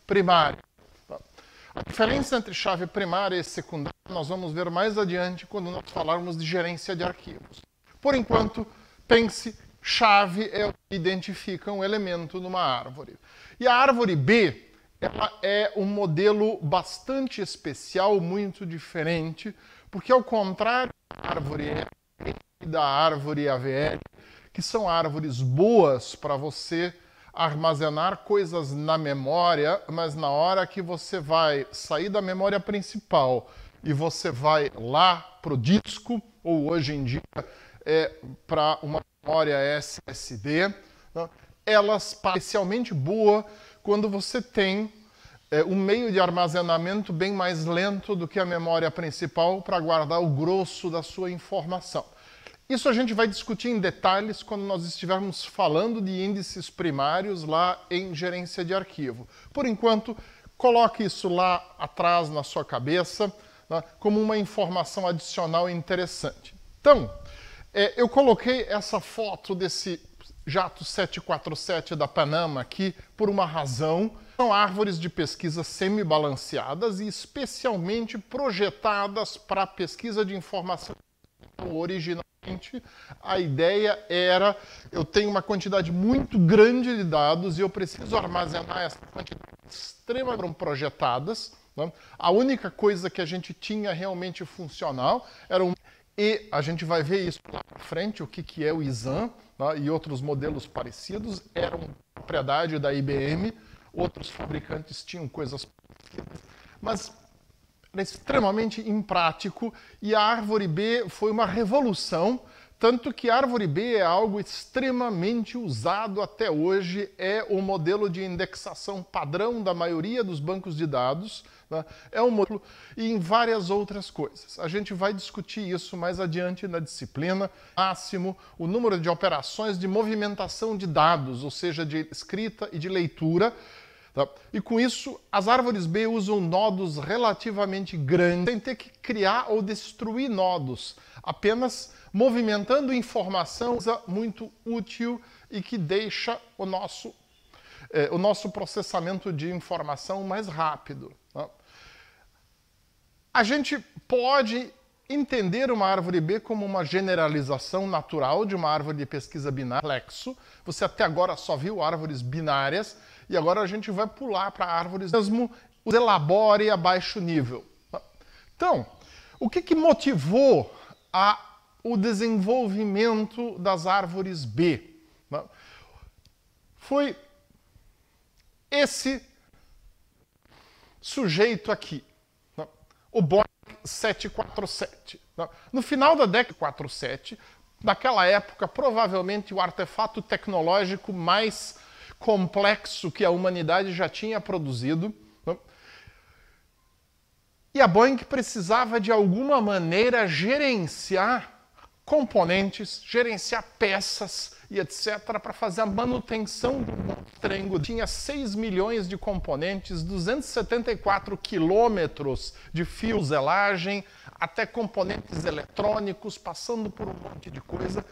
primária. A diferença entre chave primária e secundária nós vamos ver mais adiante quando nós falarmos de gerência de arquivos. Por enquanto, pense, chave é o que identifica um elemento numa árvore. E a árvore B, ela é um modelo bastante especial, muito diferente, porque ao contrário da árvore E e da árvore AVL, que são árvores boas para você armazenar coisas na memória, mas na hora que você vai sair da memória principal e você vai lá para o disco, ou hoje em dia para uma memória SSD, né, elas especialmente boa quando você tem um meio de armazenamento bem mais lento do que a memória principal para guardar o grosso da sua informação. Isso a gente vai discutir em detalhes quando nós estivermos falando de índices primários lá em gerência de arquivo. Por enquanto, coloque isso lá atrás na sua cabeça, né, como uma informação adicional interessante. Então, eu coloquei essa foto desse jato 747 da Panama aqui por uma razão. São árvores de pesquisa semi-balanceadas e especialmente projetadas para pesquisa de informação. Originalmente, a ideia era, eu tenho uma quantidade muito grande de dados e eu preciso armazenar essa quantidade extremamente projetadas. Né? A única coisa que a gente tinha realmente funcional era um... E a gente vai ver isso lá para frente, o que é o ISAM, né? E outros modelos parecidos, eram propriedade da IBM, outros fabricantes tinham coisas parecidas, mas era extremamente imprático e a árvore B foi uma revolução, tanto que a árvore B é algo extremamente usado até hoje, é o modelo de indexação padrão da maioria dos bancos de dados, né? É um modelo e em várias outras coisas. A gente vai discutir isso mais adiante na disciplina. Máximo, o número de operações de movimentação de dados, ou seja, de escrita e de leitura. Tá? E com isso, as árvores B usam nodos relativamente grandes, sem ter que criar ou destruir nodos, apenas movimentando informação muito útil e que deixa o nosso processamento de informação mais rápido. Tá? A gente pode entender uma árvore B como uma generalização natural de uma árvore de pesquisa binária complexo. Você até agora só viu árvores binárias, e agora a gente vai pular para árvores mesmo elabore a baixo nível. Então, o que motivou o desenvolvimento das árvores B? Foi esse sujeito aqui, o Boeing 747. No final da década de 47, naquela época, provavelmente o artefato tecnológico mais complexo que a humanidade já tinha produzido. E a Boeing precisava, de alguma maneira, gerenciar componentes, gerenciar peças e etc. para fazer a manutenção do monstrengo. Tinha 6 milhões de componentes, 274 quilômetros de fuselagem, até componentes eletrônicos, passando por um monte de coisa.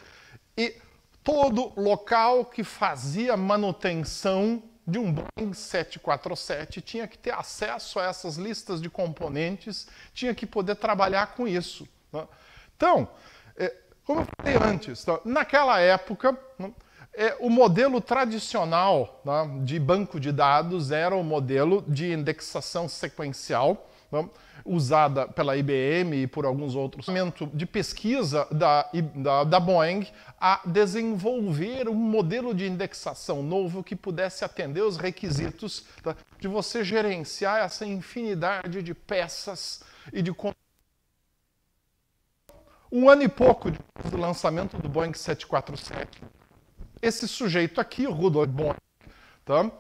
E todo local que fazia manutenção de um Boeing 747 tinha que ter acesso a essas listas de componentes, tinha que poder trabalhar com isso. Né? Então, como eu falei antes, naquela época, o modelo tradicional, né, de banco de dados era o modelo de indexação sequencial, né, usada pela IBM e por alguns outros, de pesquisa da Boeing a desenvolver um modelo de indexação novo que pudesse atender os requisitos, tá, de você gerenciar essa infinidade de peças e de... Um ano e pouco depois do lançamento do Boeing 747, esse sujeito aqui, o Rudolf Boeing, tá?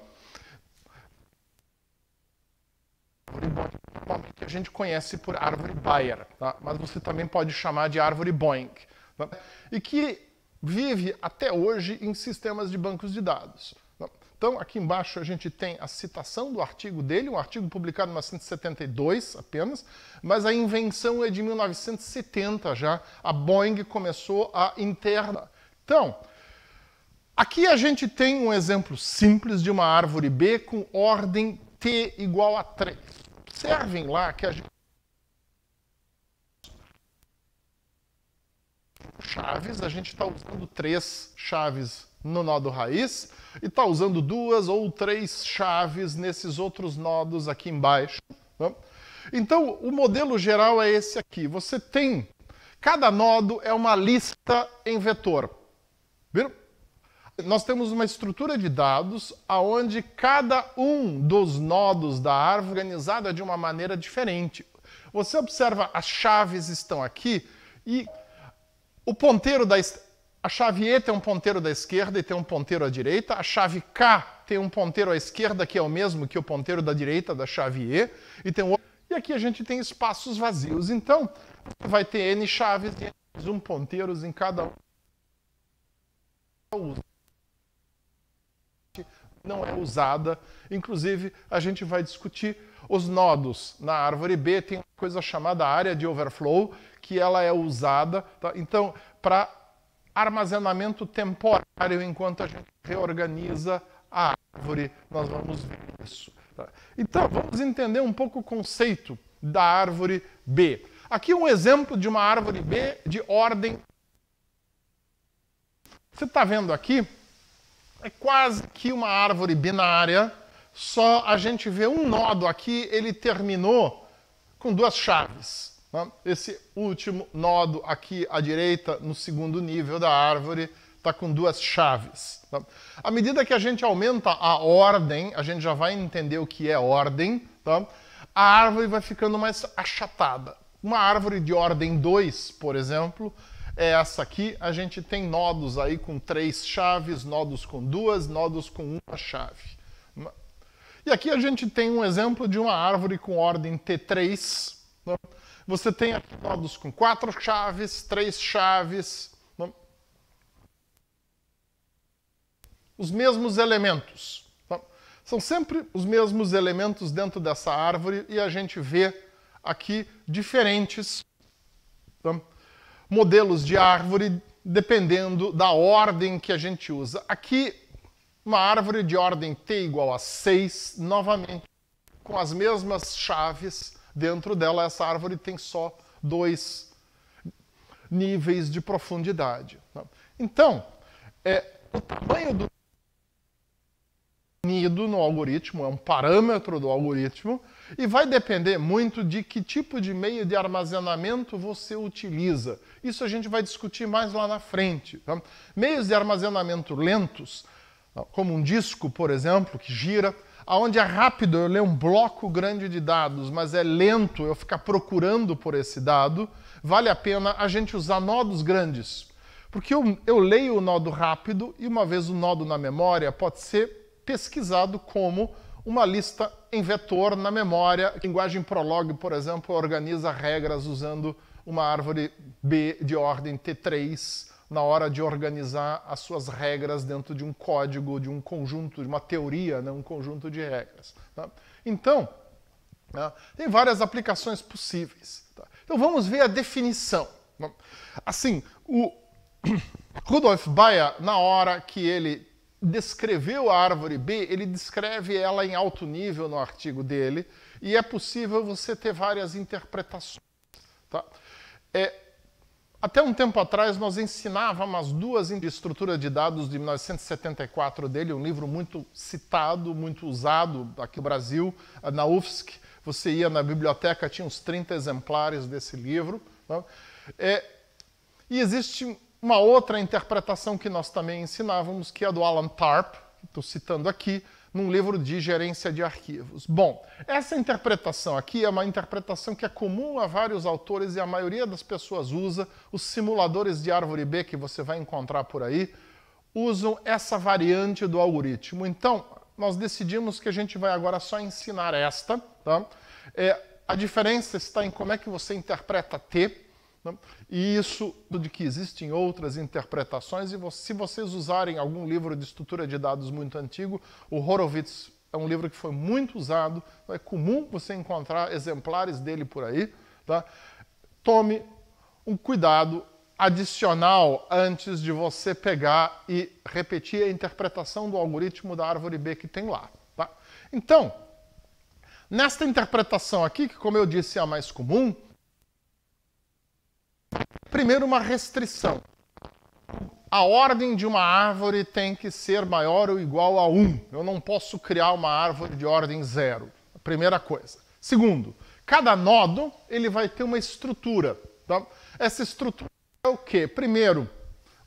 Que a gente conhece por árvore Bayer, tá? Mas você também pode chamar de árvore Boeing, tá? E que vive até hoje em sistemas de bancos de dados. Tá? Então, aqui embaixo a gente tem a citação do artigo dele, um artigo publicado em 1972 apenas, mas a invenção é de 1970 já. A Boeing começou a internar. Então, aqui a gente tem um exemplo simples de uma árvore B com ordem T igual a 3. Observem lá que a gente chaves, a gente está usando 3 chaves no nó do raiz e está usando 2 ou 3 chaves nesses outros nodos aqui embaixo. Né? Então, o modelo geral é esse aqui. Você tem, cada nodo é uma lista em vetor. Viram? Nós temos uma estrutura de dados onde cada um dos nodos da árvore é organizada de uma maneira diferente. Você observa, as chaves estão aqui e o ponteiro a chave E tem um ponteiro da esquerda e tem um ponteiro à direita. A chave K tem um ponteiro à esquerda que é o mesmo que o ponteiro da direita da chave E. E aqui a gente tem espaços vazios. Então, vai ter N chaves e N ponteiros em cada um. Não é usada. Inclusive, a gente vai discutir os nodos na árvore B. Tem uma coisa chamada área de overflow, que ela é usada, tá? Então, para armazenamento temporário, enquanto a gente reorganiza a árvore, nós vamos ver isso. Tá? Então, vamos entender um pouco o conceito da árvore B. Aqui um exemplo de uma árvore B de ordem. Você está vendo aqui? É quase que uma árvore binária, só a gente vê um nodo aqui, ele terminou com 2 chaves. Né? Esse último nodo aqui à direita, no segundo nível da árvore, está com 2 chaves. Tá? À medida que a gente aumenta a ordem, a gente já vai entender o que é ordem, tá? A árvore vai ficando mais achatada. Uma árvore de ordem 2, por exemplo, é essa aqui. A gente tem nodos aí com 3 chaves, nodos com 2, nodos com 1 chave. E aqui a gente tem um exemplo de uma árvore com ordem T3. Né? Você tem aqui nodos com 4 chaves, 3 chaves. Né? Os mesmos elementos. Tá? São sempre os mesmos elementos dentro dessa árvore e a gente vê aqui diferentes modelos de árvore dependendo da ordem que a gente usa. Aqui, uma árvore de ordem T igual a 6, novamente, com as mesmas chaves dentro dela. Essa árvore tem só 2 níveis de profundidade. Então, o tamanho do definido no algoritmo é um parâmetro do algoritmo e vai depender muito de que tipo de meio de armazenamento você utiliza. Isso a gente vai discutir mais lá na frente. Tá? Meios de armazenamento lentos, como um disco, por exemplo, que gira, onde é rápido eu ler um bloco grande de dados, mas é lento eu ficar procurando por esse dado, vale a pena a gente usar nodos grandes. Porque eu leio o nodo rápido e uma vez o nodo na memória pode ser pesquisado como uma lista em vetor na memória. A linguagem Prolog, por exemplo, organiza regras usando uma árvore B de ordem T3 na hora de organizar as suas regras dentro de um código, de um conjunto, de uma teoria, né? Um conjunto de regras. Tá? Então, tem várias aplicações possíveis. Tá? Então vamos ver a definição. Assim, o Rudolf Bayer, na hora que ele descreveu a árvore B, ele descreve ela em alto nível no artigo dele, e é possível você ter várias interpretações. Tá? Até um tempo atrás nós ensinávamos 2 de estrutura de dados de 1974 dele, um livro muito citado, muito usado aqui no Brasil, na UFSC. Você ia na biblioteca, tinha uns 30 exemplares desse livro. Tá? E existe uma outra interpretação que nós também ensinávamos, que é a do Alan Tarp, que estou citando aqui, num livro de gerência de arquivos. Bom, essa interpretação aqui é uma interpretação que é comum a vários autores e a maioria das pessoas usa. Os simuladores de árvore B que você vai encontrar por aí usam essa variante do algoritmo. Então, nós decidimos que a gente vai agora só ensinar esta. Tá? A diferença está em como é que você interpreta T, e isso de que existem outras interpretações, e se vocês usarem algum livro de estrutura de dados muito antigo, o Horowitz é um livro que foi muito usado, é comum você encontrar exemplares dele por aí. Tá? Tome um cuidado adicional antes de você pegar e repetir a interpretação do algoritmo da árvore B que tem lá. Tá? Então, Nesta interpretação aqui, que como eu disse é a mais comum, primeiro uma restrição. A ordem de uma árvore tem que ser maior ou igual a 1. Eu não posso criar uma árvore de ordem 0. Primeira coisa. Segundo, cada nodo ele vai ter uma estrutura. Tá? Essa estrutura é o quê? Primeiro,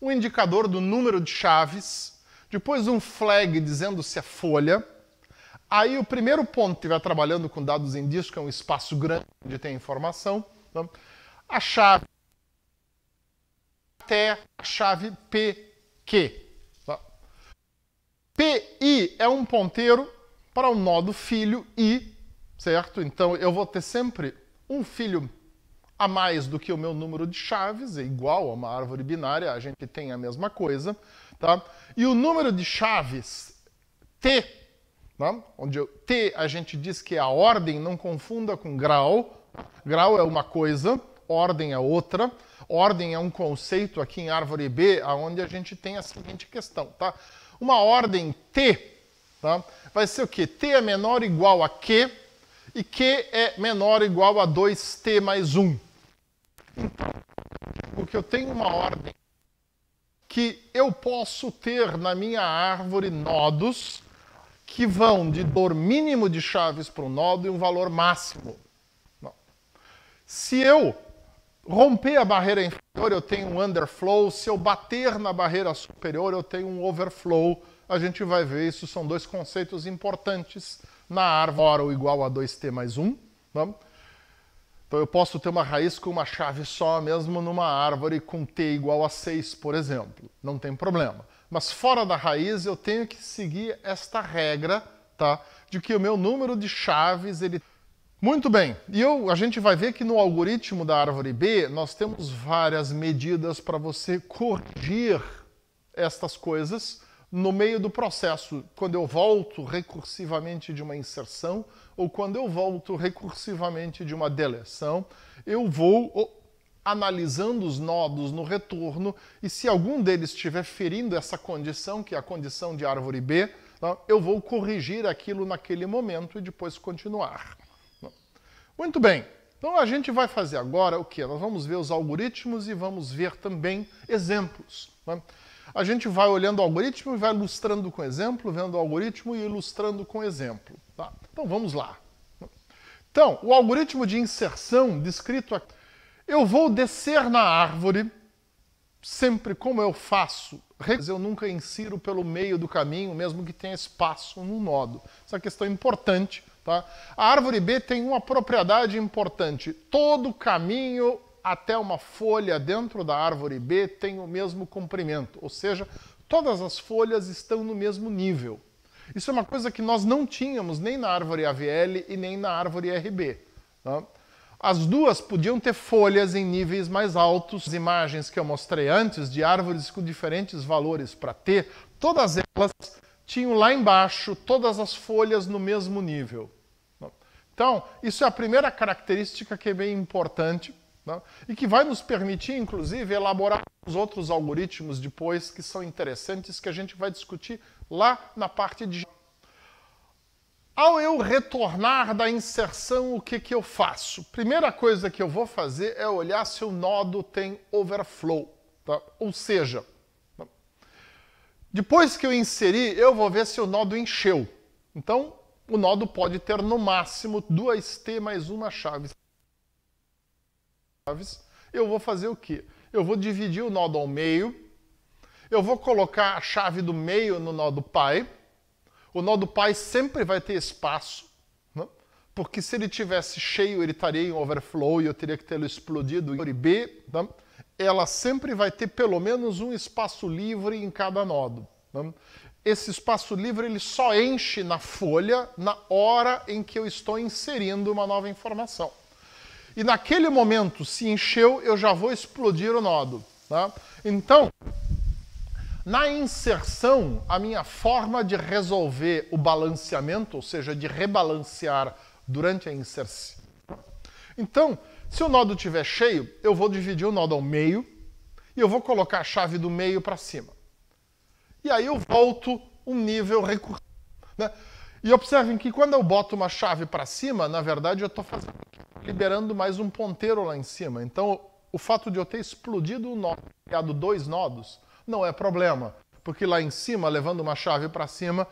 um indicador do número de chaves, depois um flag dizendo se é folha. Aí o primeiro ponto que estiver trabalhando com dados em disco, que é um espaço grande onde tem informação, tá? A chave até a chave PQ. Tá? PI é um ponteiro para o nodo filho I, certo? Então eu vou ter sempre um filho a mais do que o meu número de chaves, é igual a uma árvore binária, a gente tem a mesma coisa. Tá? E o número de chaves T, tá? Onde T a gente diz que é a ordem, não confunda com grau. Grau é uma coisa, ordem é outra. Ordem é um conceito aqui em árvore B, onde a gente tem a seguinte questão. Tá? Uma ordem T, tá? Vai ser o quê? T é menor ou igual a Q, e Q é menor ou igual a 2T mais 1. Então, porque eu tenho uma ordem que eu posso ter na minha árvore nodos que vão de valor mínimo de chaves para um nodo e um valor máximo. Não. Se eu romper a barreira inferior, eu tenho um underflow. Se eu bater na barreira superior, eu tenho um overflow. A gente vai ver, isso são dois conceitos importantes na árvore ou igual a 2T mais 1. Não? Então eu posso ter uma raiz com uma chave só, mesmo numa árvore com T igual a 6, por exemplo. Não tem problema. Mas fora da raiz eu tenho que seguir esta regra, tá? De que o meu número de chaves, ele... Muito bem, e a gente vai ver que no algoritmo da árvore B nós temos várias medidas para você corrigir estas coisas no meio do processo, quando eu volto recursivamente de uma inserção ou quando eu volto recursivamente de uma deleção, eu vou analisando os nodos no retorno e se algum deles estiver ferindo essa condição, que é a condição de árvore B, tá? Eu vou corrigir aquilo naquele momento e depois continuar. Muito bem, então a gente vai fazer agora o quê? Nós vamos ver os algoritmos e vamos ver também exemplos. Né? A gente vai olhando o algoritmo e vai ilustrando com exemplo, vendo o algoritmo e ilustrando com exemplo. Tá? Então vamos lá. Então, o algoritmo de inserção descrito aqui. Eu vou descer na árvore, sempre como eu faço, eu nunca insiro pelo meio do caminho, mesmo que tenha espaço no nodo. Essa questão é importante. Tá? A árvore B tem uma propriedade importante. Todo caminho até uma folha dentro da árvore B tem o mesmo comprimento, ou seja, todas as folhas estão no mesmo nível. Isso é uma coisa que nós não tínhamos nem na árvore AVL e nem na árvore RB. Tá? As duas podiam ter folhas em níveis mais altos. As imagens que eu mostrei antes de árvores com diferentes valores para T, todas elas tinham lá embaixo todas as folhas no mesmo nível. Então, isso é a primeira característica que é bem importante, né? E que vai nos permitir, inclusive, elaborar os outros algoritmos depois que são interessantes, que a gente vai discutir lá na parte de... Ao eu retornar da inserção, o que eu faço? Primeira coisa que eu vou fazer é olhar se o nodo tem overflow. Tá? Ou seja, depois que eu inserir, eu vou ver se o nodo encheu. Então, o nodo pode ter no máximo 2T mais uma chave. Eu vou fazer o quê? Eu vou dividir o nodo ao meio. Eu vou colocar a chave do meio no nodo pai. O nodo pai sempre vai ter espaço, né? Porque se ele tivesse cheio, ele estaria em overflow e eu teria que tê-lo explodido. Em B, né? Ela sempre vai ter pelo menos um espaço livre em cada nodo. Né? Esse espaço livre ele só enche na folha na hora em que eu estou inserindo uma nova informação. E naquele momento, se encheu, eu já vou explodir o nodo. Tá? Então, na inserção, a minha forma de resolver o balanceamento, ou seja, de rebalancear durante a inserção. Então, se o nodo estiver cheio, eu vou dividir o nodo ao meio e eu vou colocar a chave do meio para cima. E aí eu volto um nível recursivo. Né? E observem que quando eu boto uma chave para cima, na verdade eu estou liberando mais um ponteiro lá em cima. Então, o fato de eu ter explodido um nó, criado 2 nodos, não é problema. Porque lá em cima, levando uma chave para cima,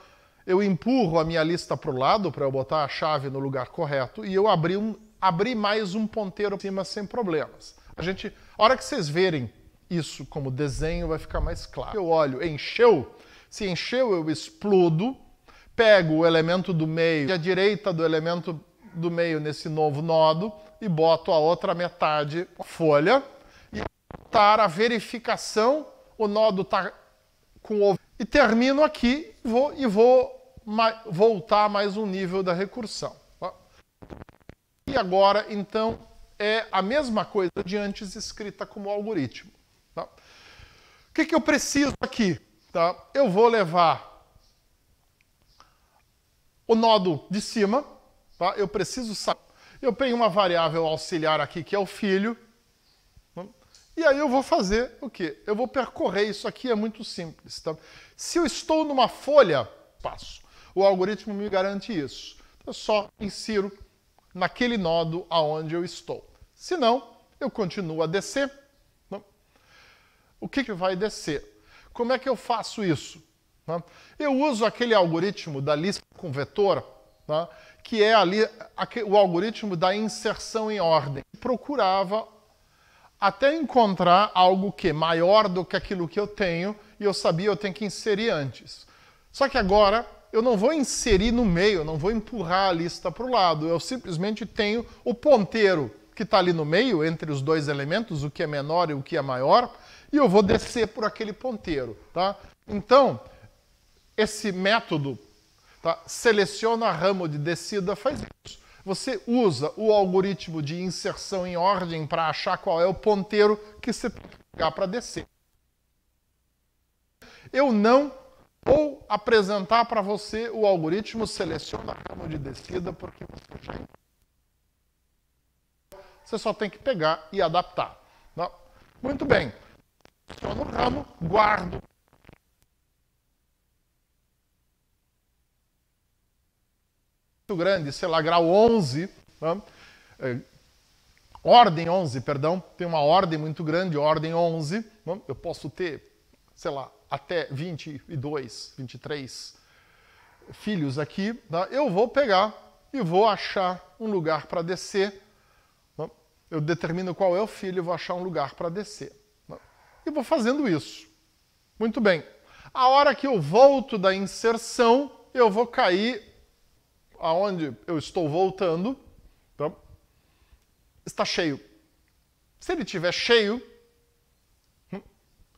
eu empurro a minha lista para o lado para eu botar a chave no lugar correto e eu abri mais um ponteiro para cima sem problemas. A hora que vocês verem isso como desenho, vai ficar mais claro. Eu olho, encheu. Se encheu, eu explodo. Pego o elemento do meio e a direita do elemento do meio nesse novo nodo e boto a outra metade folha e botar a verificação, o nodo está com o... E termino aqui e vou voltar mais um nível da recursão. E agora, então, é a mesma coisa de antes escrita como algoritmo. Tá? O que eu preciso aqui? Tá? Eu vou levar o nodo de cima, tá? Eu preciso saber. Eu tenho uma variável auxiliar aqui que é o filho. Tá? E aí eu vou fazer o quê? Eu vou percorrer isso aqui, é muito simples. Tá? Se eu estou numa folha, passo. O algoritmo me garante isso. Eu só insiro naquele nodo aonde eu estou. Se não, eu continuo a descer. Tá? O que vai descer? Como é que eu faço isso? Eu uso aquele algoritmo da lista com vetor, tá? Que é ali o algoritmo da inserção em ordem. Procurava até encontrar algo que é maior do que aquilo que eu tenho e eu sabia que eu tenho que inserir antes. Só que agora eu não vou inserir no meio, eu não vou empurrar a lista para o lado, eu simplesmente tenho o ponteiro que está ali no meio, entre os dois elementos, o que é menor e o que é maior, e eu vou descer por aquele ponteiro. Tá? Então, esse método, tá, seleciona ramo de descida, faz isso. Você usa o algoritmo de inserção em ordem para achar qual é o ponteiro que você tem que pegar para descer. Eu não vou apresentar para você o algoritmo seleciona ramo de descida, porque você só tem que pegar e adaptar. Tá? Muito bem. Seleciono o ramo, guardo. Muito grande, sei lá, grau 11, tá? Ordem 11, perdão, tem uma ordem muito grande, ordem 11, tá? Eu posso ter, sei lá, até 22, 23 filhos aqui, tá? Eu vou pegar e vou achar um lugar para descer, tá? Eu determino qual é o filho e vou achar um lugar para descer. Tá? E vou fazendo isso. Muito bem. A hora que eu volto da inserção, eu vou cair aonde eu estou voltando, tá? Está cheio. Se ele estiver cheio,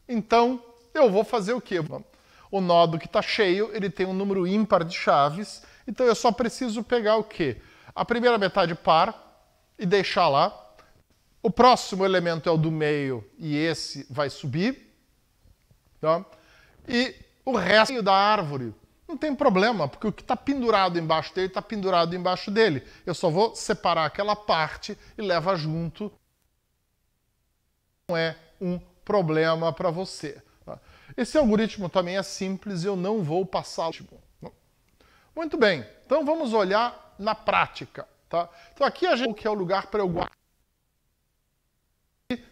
então eu vou fazer o quê? O nodo que está cheio, ele tem um número ímpar de chaves, então eu só preciso pegar o quê? A primeira metade par e deixar lá. O próximo elemento é o do meio e esse vai subir. Tá? E o resto da árvore não tem problema, porque o que está pendurado embaixo dele está pendurado embaixo dele. Eu só vou separar aquela parte e levar junto. Não é um problema para você. Tá? Esse algoritmo também é simples e eu não vou passar. Muito bem, então vamos olhar na prática. Tá? Então aqui a gente que é o lugar para eu guardar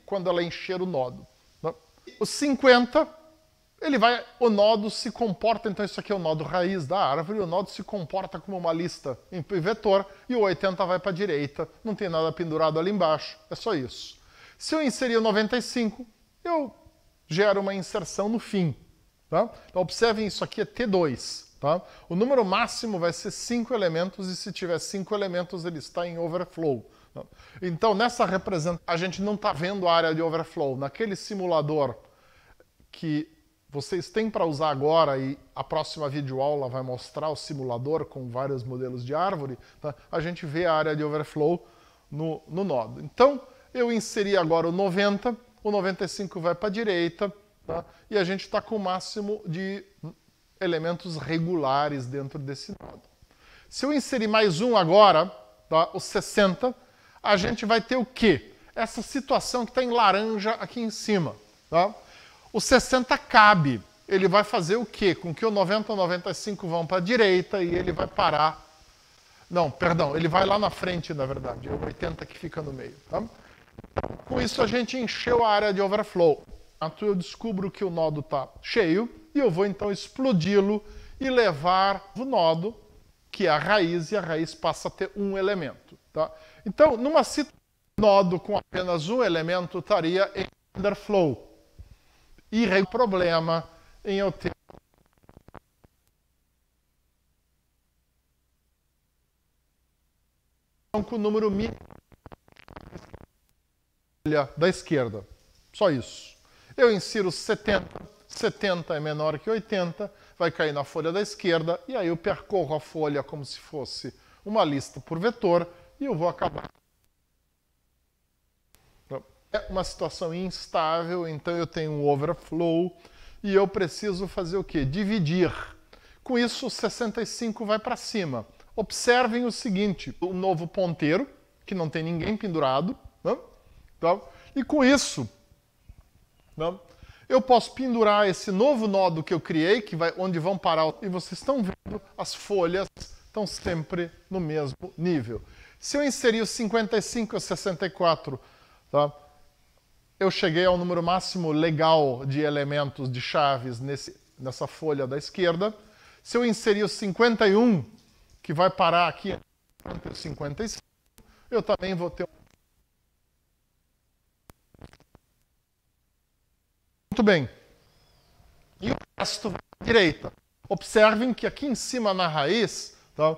quando ela encher o nodo. Tá? O 50... o nodo se comporta, então isso aqui é o nodo raiz da árvore, o nodo se comporta como uma lista em vetor e o 80 vai para a direita, não tem nada pendurado ali embaixo, é só isso. Se eu inserir o 95, eu gero uma inserção no fim. Tá? Então observem, isso aqui é T2. Tá? O número máximo vai ser 5 elementos e se tiver 5 elementos ele está em overflow. Tá? Então nessa representação a gente não está vendo a área de overflow. Naquele simulador que vocês têm para usar agora e a próxima videoaula vai mostrar o simulador com vários modelos de árvore, tá? A gente vê a área de overflow no nodo. Então, eu inseri agora o 90, o 95 vai para a direita, tá? E a gente está com o máximo de elementos regulares dentro desse nodo. Se eu inserir mais um agora, tá? O 60, a gente vai ter o quê? Essa situação que está em laranja aqui em cima. Tá? O 60 cabe. ele vai fazer o quê? Com que o 90 e o 95 vão para a direita e ele vai parar. Não, perdão, ele vai lá na frente, na verdade. É o 80 que fica no meio. Tá? Com isso, a gente encheu a área de overflow. Então, eu descubro que o nodo está cheio e eu vou, então, explodi-lo e levar o nodo, que é a raiz, e a raiz passa a ter um elemento. Tá? Então, numa situação, nodo com apenas um elemento estaria em underflow. E o problema em eu ter com o número mínimo da esquerda. Só isso. Eu insiro 70, 70 é menor que 80, vai cair na folha da esquerda, e aí eu percorro a folha como se fosse uma lista por vetor, e eu vou acabar. É uma situação instável, então eu tenho um overflow, e eu preciso fazer o quê? Dividir. Com isso, 65 vai para cima. Observem o seguinte, o novo ponteiro, que não tem ninguém pendurado, né? Tá? E com isso, né, eu posso pendurar esse novo nodo que eu criei, que vai, onde vão parar, e vocês estão vendo, as folhas estão sempre no mesmo nível. Se eu inserir os 55 e os 64, tá, eu cheguei ao número máximo legal de elementos de chaves nessa folha da esquerda. Se eu inserir os 51, que vai parar aqui entre os 55, eu também vou ter. Muito bem. E o resto vai à direita. Observem que aqui em cima na raiz, tá,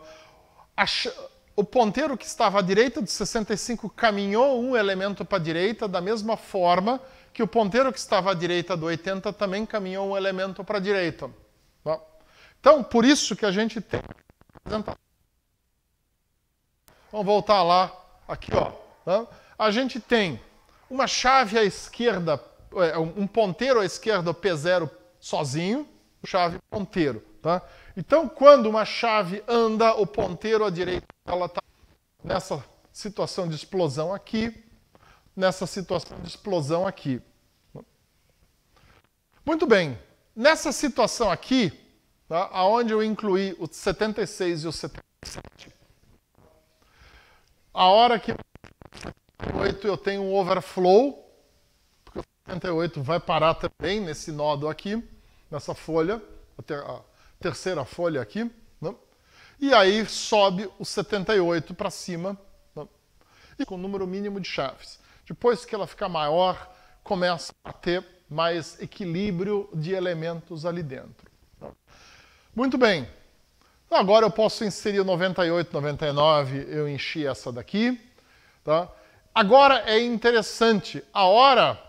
o ponteiro que estava à direita de 65 caminhou um elemento para a direita, da mesma forma que o ponteiro que estava à direita do 80 também caminhou um elemento para a direita. Tá? Então, por isso que a gente tem... Vamos voltar lá, aqui, ó. Tá? A gente tem uma chave à esquerda, um ponteiro à esquerda, P0 sozinho, chave ponteiro. Tá? Então, quando uma chave anda, o ponteiro à direita, ela está nessa situação de explosão aqui, nessa situação de explosão aqui. Muito bem. Nessa situação aqui, tá, onde eu incluí o 76 e o 77, a hora que 78 eu tenho um overflow, porque o 78 vai parar também nesse nodo aqui, nessa folha, a terceira folha aqui, né? E aí sobe o 78 para cima, né? E com o número mínimo de chaves. Depois que ela ficar maior, começa a ter mais equilíbrio de elementos ali dentro. Né? Muito bem. Agora eu posso inserir o 98, 99, eu enchi essa daqui. Tá? Agora é interessante, a hora,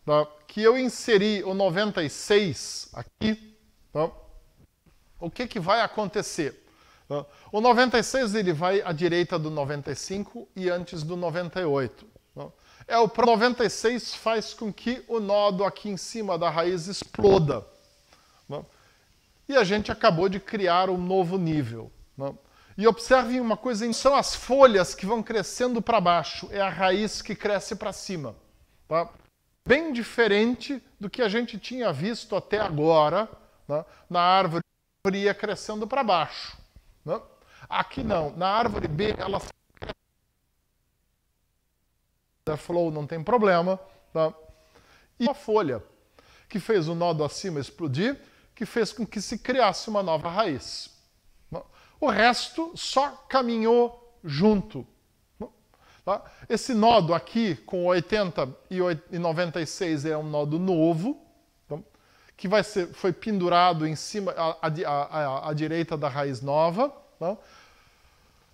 tá, que eu inseri o 96 aqui, tá, o que vai acontecer? Tá? O 96 ele vai à direita do 95 e antes do 98. Tá? O 96 faz com que o nodo aqui em cima da raiz exploda. Tá? E a gente acabou de criar um novo nível. Né? E observem uma coisa, são as folhas que vão crescendo para baixo, é a raiz que cresce para cima. Tá? Bem diferente do que a gente tinha visto até agora, né? Na árvore ia crescendo para baixo. Né? Aqui não, na árvore B ela flow não tem problema. Tá? E uma folha que fez o nodo acima explodir, que fez com que se criasse uma nova raiz. O resto só caminhou junto. Tá? Esse nodo aqui, com 80 e 96, é um nodo novo, tá? Que foi pendurado em cima, à direita da raiz nova. Tá?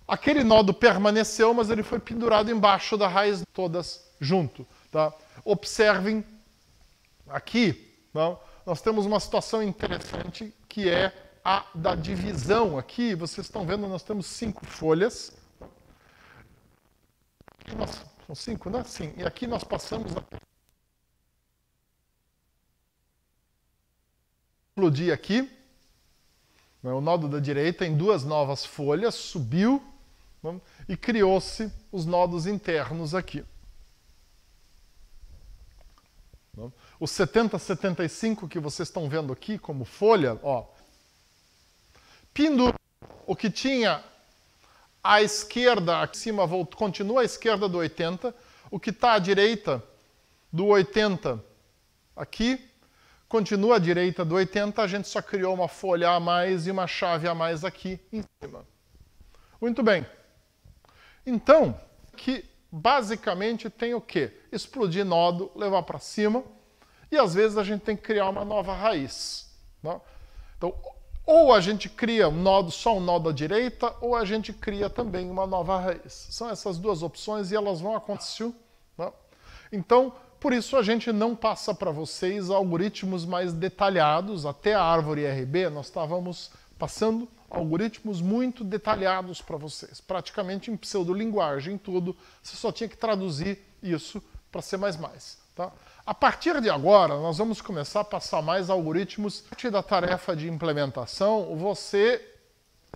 Aquele nodo permaneceu, mas ele foi pendurado embaixo da raiz, todas junto. Tá? Observem aqui, tá? Nós temos uma situação interessante que é a da divisão. Aqui, vocês estão vendo, nós temos 5 folhas. São 5, né? Sim. E aqui nós passamos a explodir aqui. O nodo da direita em 2 novas folhas, subiu, né? E criou-se os nodos internos aqui. Não? O 7075 que vocês estão vendo aqui como folha, ó, pendura o que tinha à esquerda, aqui em cima, continua à esquerda do 80, o que está à direita do 80 aqui, continua à direita do 80, a gente só criou uma folha a mais e uma chave a mais aqui em cima. Muito bem. Então, aqui basicamente tem o quê? Explodir nodo, levar para cima, e às vezes a gente tem que criar uma nova raiz. Né? Então, ou a gente cria um nodo, só um nodo à direita, ou a gente cria também uma nova raiz. São essas duas opções e elas vão acontecer. Né? Então, por isso a gente não passa para vocês algoritmos mais detalhados. Até a árvore RB nós estávamos passando algoritmos muito detalhados para vocês. Praticamente em pseudolinguagem, tudo. Você só tinha que traduzir isso para C++. Tá? A partir de agora, nós vamos começar a passar mais algoritmos. A partir da tarefa de implementação, você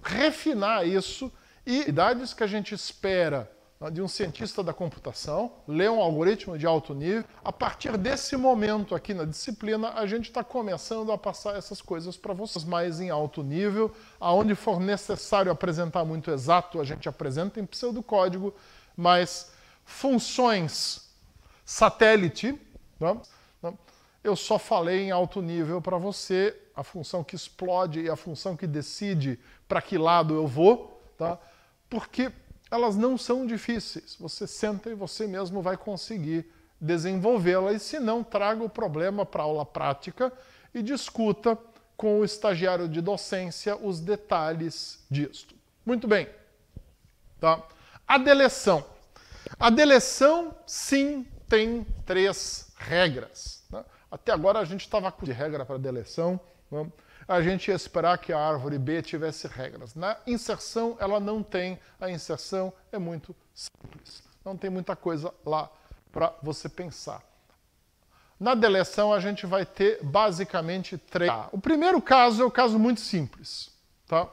refinar isso e idades que a gente espera de um cientista da computação, ler um algoritmo de alto nível. A partir desse momento aqui na disciplina, a gente está começando a passar essas coisas para vocês mais em alto nível. Aonde for necessário apresentar muito exato, a gente apresenta em pseudocódigo, mas funções satélite, né? Eu só falei em alto nível para você, a função que explode e a função que decide para que lado eu vou, tá? Porque elas não são difíceis. Você senta e você mesmo vai conseguir desenvolvê-la. E se não, traga o problema para a aula prática e discuta com o estagiário de docência os detalhes disto. Muito bem. Tá? A deleção. A deleção, sim, tem 3 regras. Né? Até agora a gente estava com de regra para deleção. Né? A gente ia esperar que a árvore B tivesse regras. Na inserção, ela não tem. A inserção é muito simples. Não tem muita coisa lá para você pensar. Na deleção, a gente vai ter basicamente 3. O primeiro caso é o caso muito simples. Tá?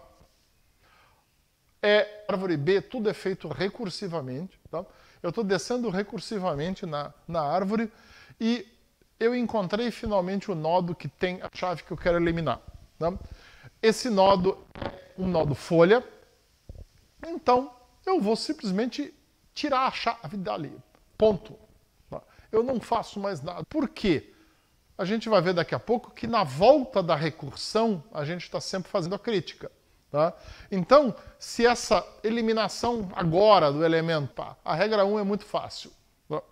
É árvore B, tudo é feito recursivamente. Tá? Eu estou descendo recursivamente na árvore e eu encontrei finalmente o nodo que tem a chave que eu quero eliminar. Né? Esse nodo é um nodo folha, então eu vou simplesmente tirar a chave dali. Ponto. Eu não faço mais nada. Por quê? A gente vai ver daqui a pouco que na volta da recursão a gente está sempre fazendo a crítica. Tá? Então, se essa eliminação agora do elemento, pá, a regra 1 é muito fácil. Tá?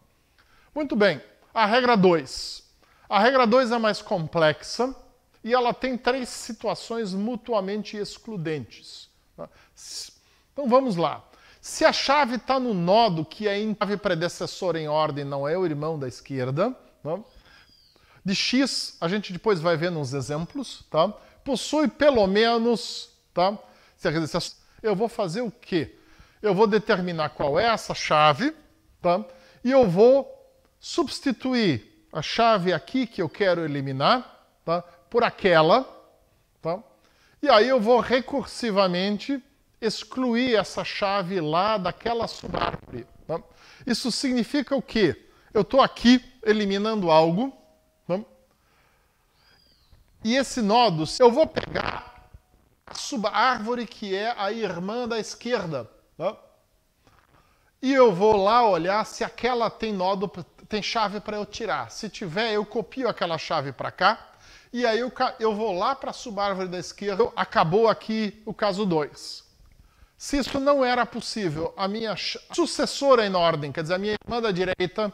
Muito bem. A regra 2. A regra 2 é mais complexa e ela tem 3 situações mutuamente excludentes. Tá? Então vamos lá. Se a chave está no nodo que é em chave predecessora em ordem, não é o irmão da esquerda, tá? De X, a gente depois vai ver nos exemplos, tá? Possui pelo menos, tá? Eu vou fazer o quê? Eu vou determinar qual é essa chave, tá? E eu vou substituir a chave aqui que eu quero eliminar, tá? Por aquela, tá? E aí eu vou recursivamente excluir essa chave lá daquela subárvore. Tá? Isso significa o quê? Eu estou aqui eliminando algo, tá? E esse nodo, eu vou pegar a subárvore que é a irmã da esquerda, tá? E eu vou lá olhar se aquela tem nodo, tem chave para eu tirar. Se tiver, eu copio aquela chave para cá, e aí eu vou lá para a subárvore da esquerda. Acabou aqui o caso 2. Se isso não era possível, a minha sucessora em ordem, quer dizer, a minha irmã da direita,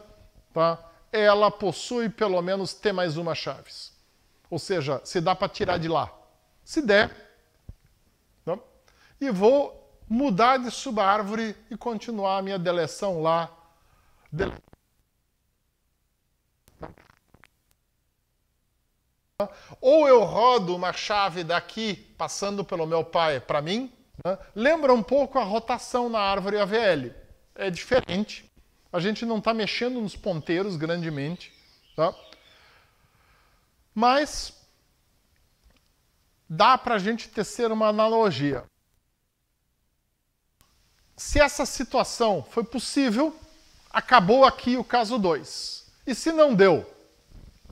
tá? Ela possui pelo menos T mais uma chaves. Ou seja, se dá para tirar de lá. Se der, tá? E vou mudar de subárvore e continuar a minha deleção lá. Ou eu rodo uma chave daqui, passando pelo meu pai para mim. Lembra um pouco a rotação na árvore AVL. É diferente. A gente não está mexendo nos ponteiros grandemente. Tá? Mas dá para a gente tecer uma analogia. Se essa situação foi possível, acabou aqui o caso 2. E se não deu?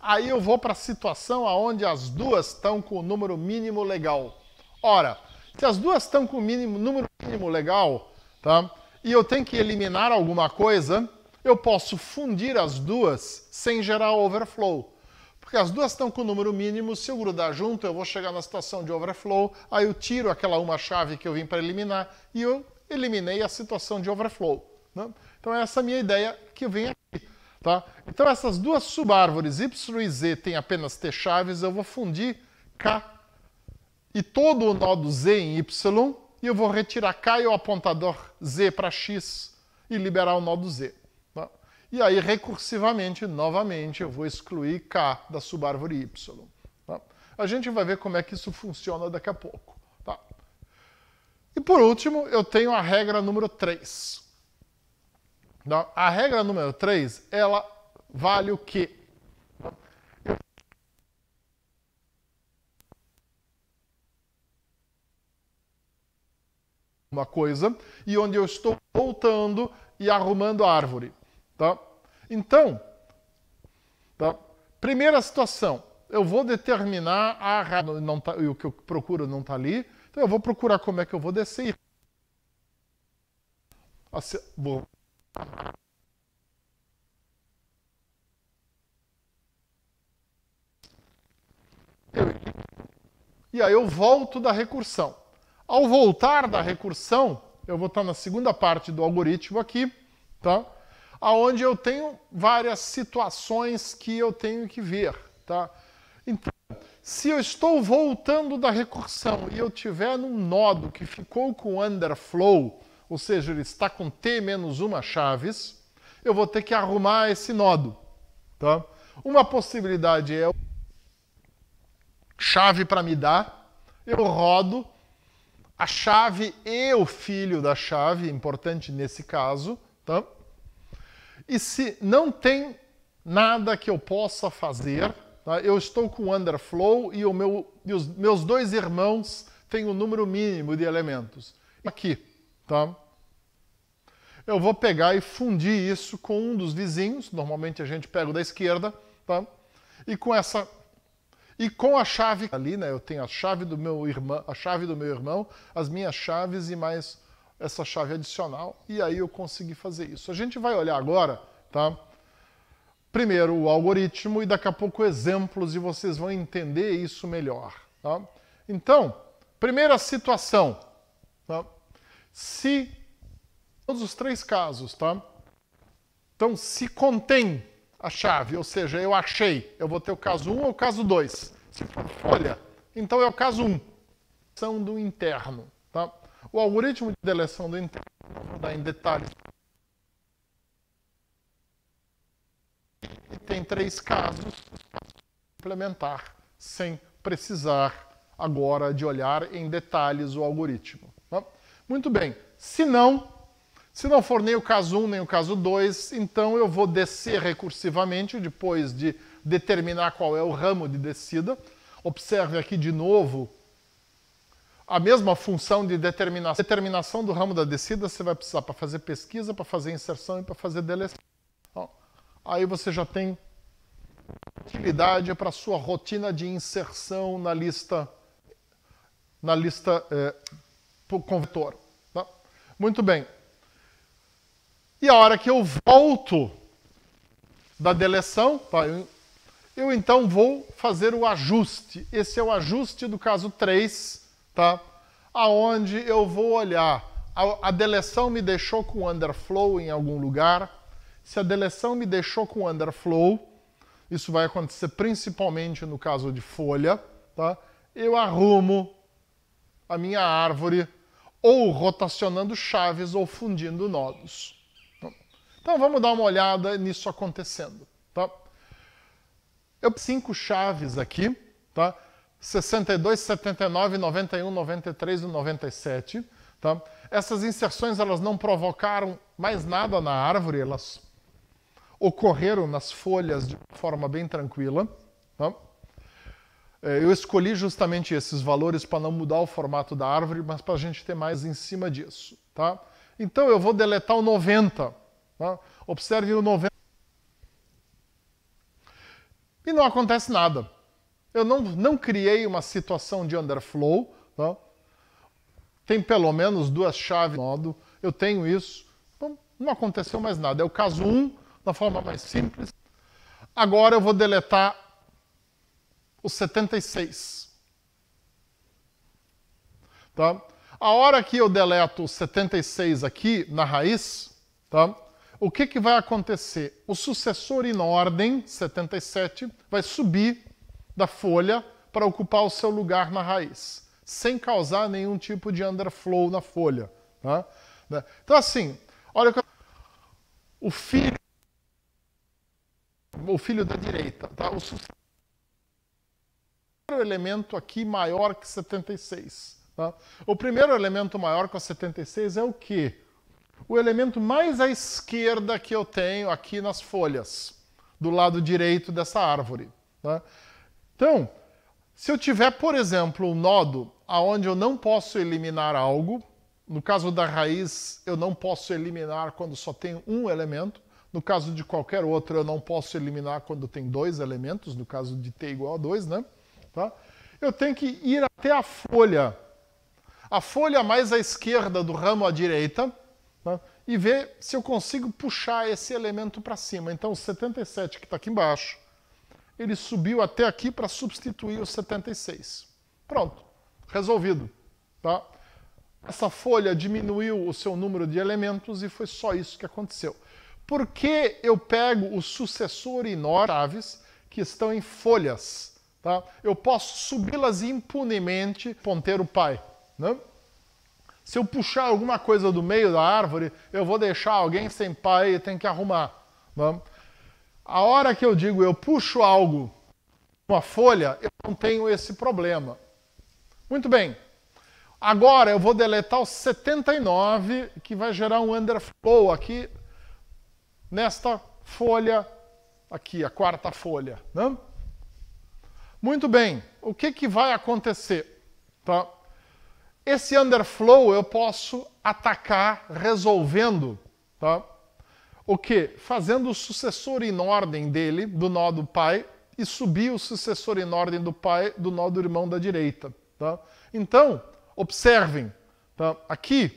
Aí eu vou para a situação onde as duas estão com o número mínimo legal. Ora, se as duas estão com o número mínimo legal, tá? E eu tenho que eliminar alguma coisa, eu posso fundir as duas sem gerar overflow. Porque as duas estão com o número mínimo, se eu grudar junto, eu vou chegar na situação de overflow, aí eu tiro aquela uma chave que eu vim para eliminar e eu eliminei a situação de overflow. Né? Então essa é a minha ideia que vem aqui. Tá? Então essas duas subárvores Y e Z têm apenas T chaves, eu vou fundir K e todo o nó Z em Y, e eu vou retirar K e o apontador Z para X e liberar o nó Z. Tá? E aí, recursivamente, novamente, eu vou excluir K da subárvore Y. Tá? A gente vai ver como é que isso funciona daqui a pouco. Tá? E por último, eu tenho a regra número 3. Tá? A regra número 3, ela vale o quê? Uma coisa, e onde eu estou voltando e arrumando a árvore. Tá? Então, tá? Primeira situação, eu vou determinar a não tá, o que eu procuro não está ali, então eu vou procurar como é que eu vou descer. Vou e aí eu volto da recursão. Ao voltar da recursão, eu vou estar na segunda parte do algoritmo aqui, tá? Onde eu tenho várias situações que eu tenho que ver. Tá? Então, se eu estou voltando da recursão e eu tiver num nodo que ficou com underflow, ou seja, ele está com T menos uma chaves, eu vou ter que arrumar esse nodo. Tá? Uma possibilidade é chave para me dar, eu rodo a chave e o filho da chave, importante nesse caso, tá? E se não tem nada que eu possa fazer, tá? Eu estou com underflow e os meus dois irmãos têm o número mínimo de elementos. Aqui, tá? Eu vou pegar e fundir isso com um dos vizinhos, normalmente a gente pega o da esquerda, tá? E com a chave ali, né? Eu tenho a chave do meu irmão, as minhas chaves e mais essa chave adicional, e aí eu consegui fazer isso. A gente vai olhar agora, tá? Primeiro o algoritmo e daqui a pouco exemplos e vocês vão entender isso melhor. Tá? Então, primeira situação, tá? Se todos os três casos, tá? Então, se contém a chave, ou seja, eu achei, eu vou ter o caso 1 ou o caso 2. Se for folha, então é o caso 1. Deleção do interno. Tá? O algoritmo de deleção do interno, vou dar em detalhes. E tem três casos para implementar, sem precisar agora de olhar em detalhes o algoritmo. Tá? Muito bem. Se não for nem o caso 1 nem o caso 2, então eu vou descer recursivamente depois de determinar qual é o ramo de descida. Observe aqui de novo a mesma função de determinação. Determinação do ramo da descida você vai precisar para fazer pesquisa, para fazer inserção e para fazer deleção. Então, aí você já tem utilidade para a sua rotina de inserção na lista com vetor. Tá? Muito bem. E a hora que eu volto da deleção, tá? eu então vou fazer o ajuste. Esse é o ajuste do caso 3, tá? Aonde eu vou olhar. A deleção me deixou com underflow em algum lugar. Se a deleção me deixou com underflow, isso vai acontecer principalmente no caso de folha, tá? Eu arrumo a minha árvore ou rotacionando chaves ou fundindo nodos. Então vamos dar uma olhada nisso acontecendo. Tá? Eu tenho 5 chaves aqui, tá? 62, 79, 91, 93 e 97. Tá? Essas inserções elas não provocaram mais nada na árvore, elas ocorreram nas folhas de forma bem tranquila. Tá? Eu escolhi justamente esses valores para não mudar o formato da árvore, mas para a gente ter mais em cima disso. Tá? Então eu vou deletar o 90. Tá? Observe o 90. e não acontece nada. Eu não criei uma situação de underflow, tá? Tem pelo menos 2 chaves no nodo, eu tenho isso, então não aconteceu mais nada. É o caso 1, da forma mais simples. Agora eu vou deletar o 76. Tá? A hora que eu deleto o 76 aqui na raiz, tá? O que vai acontecer? O sucessor in ordem, 77, vai subir da folha para ocupar o seu lugar na raiz, sem causar nenhum tipo de underflow na folha. Tá? Então assim, olha o filho da direita, tá? O elemento aqui maior que 76. Tá? O primeiro elemento maior que o 76 é o quê? O elemento mais à esquerda que eu tenho aqui nas folhas, do lado direito dessa árvore. Tá? Então, se eu tiver, por exemplo, um nodo onde eu não posso eliminar algo, no caso da raiz eu não posso eliminar quando só tenho um elemento, no caso de qualquer outro eu não posso eliminar quando tem 2 elementos, no caso de t igual a 2, né? Tá? Eu tenho que ir até a folha mais à esquerda do ramo à direita, tá? E ver se eu consigo puxar esse elemento para cima. Então o 77 que está aqui embaixo, ele subiu até aqui para substituir o 76. Pronto, resolvido. Tá? Essa folha diminuiu o seu número de elementos e foi só isso que aconteceu. Por que eu pego o sucessor in ordem chaves que estão em folhas? Tá? Eu posso subi-las impunemente, ponteiro pai. Né? Se eu puxar alguma coisa do meio da árvore, eu vou deixar alguém sem pai e tem que arrumar. Né? A hora que eu digo eu puxo algo, uma folha, eu não tenho esse problema. Muito bem. Agora eu vou deletar o 79, que vai gerar um underflow aqui nesta folha aqui, a 4ª folha. Né? Muito bem. O que vai acontecer? Tá? Esse underflow eu posso atacar resolvendo, tá? O quê? Fazendo o sucessor in ordem dele, do nó do pai, e subir o sucessor in ordem do pai do nó do irmão da direita. Tá? Então, observem, tá? Aqui,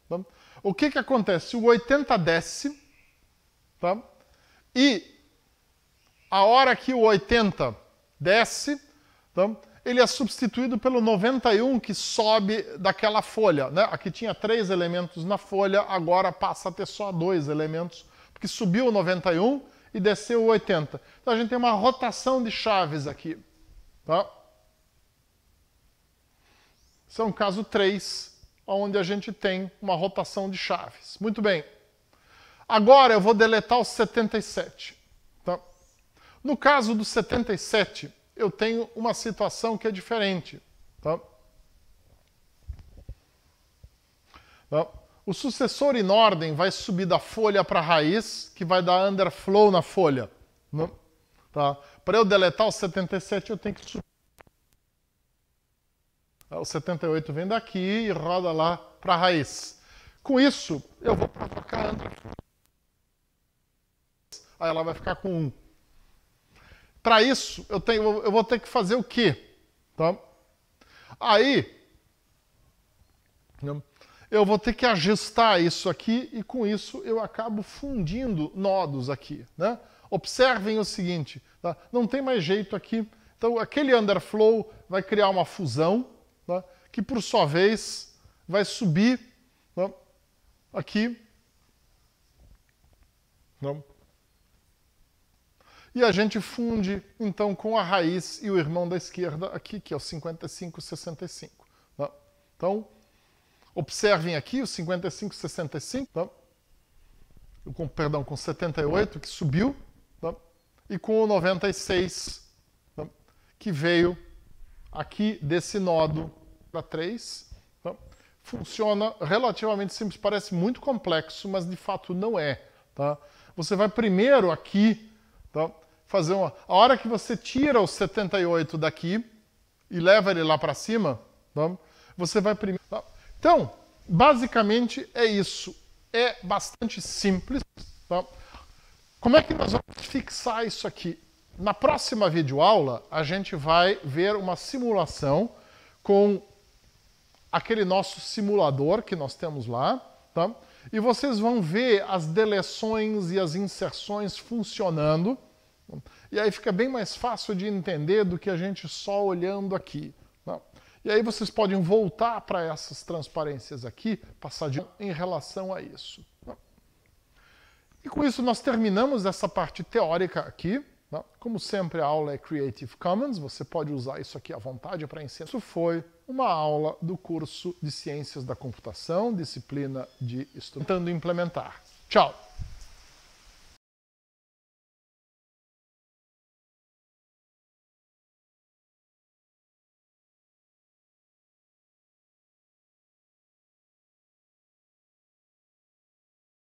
tá? O que acontece? O 80 desce, tá? E a hora que o 80 desce, tá? Ele é substituído pelo 91 que sobe daquela folha. Né? Aqui tinha 3 elementos na folha, agora passa a ter só 2 elementos, porque subiu o 91 e desceu o 80. Então a gente tem uma rotação de chaves aqui. Tá? Esse é um caso 3, onde a gente tem uma rotação de chaves. Muito bem. Agora eu vou deletar o 77. Tá? No caso do 77, eu tenho uma situação que é diferente. Tá? Tá? O sucessor in ordem vai subir da folha para a raiz, que vai dar underflow na folha. Né? Tá? Para eu deletar o 77, eu tenho que subir. O 78 vem daqui e roda lá para a raiz. Com isso, eu vou provocar underflow. Aí ela vai ficar com 1. Para isso, eu vou ter que fazer o quê? Tá? Aí, eu vou ter que ajustar isso aqui e com isso eu acabo fundindo nodos aqui. Né? Observem o seguinte, tá? Não tem mais jeito aqui. Então, aquele underflow vai criar uma fusão, tá? Que por sua vez vai subir, tá? Aqui. Tá? E a gente funde, então, com a raiz e o irmão da esquerda aqui, que é o 5565. Tá? Então, observem aqui o 5565, tá? Com 78, que subiu, tá? E com o 96, tá? Que veio aqui desse nodo para 3. Tá? Funciona relativamente simples, parece muito complexo, mas de fato não é. Tá? Você vai primeiro aqui, tá? Fazer uma... A hora que você tira o 78 daqui e leva ele lá para cima, tá? Você vai primeiro... Tá? Então, basicamente é isso. É bastante simples. Tá? Como é que nós vamos fixar isso aqui? Na próxima videoaula, a gente vai ver uma simulação com aquele nosso simulador que nós temos lá, tá? E vocês vão ver as deleções e as inserções funcionando. E aí fica bem mais fácil de entender do que a gente só olhando aqui. Tá? E aí vocês podem voltar para essas transparências aqui, passar em relação a isso. Tá? E com isso nós terminamos essa parte teórica aqui. Tá? Como sempre, a aula é Creative Commons, você pode usar isso aqui à vontade para ensinar. Isso foi uma aula do curso de Ciências da Computação, disciplina de Tentando Implementar. Tchau!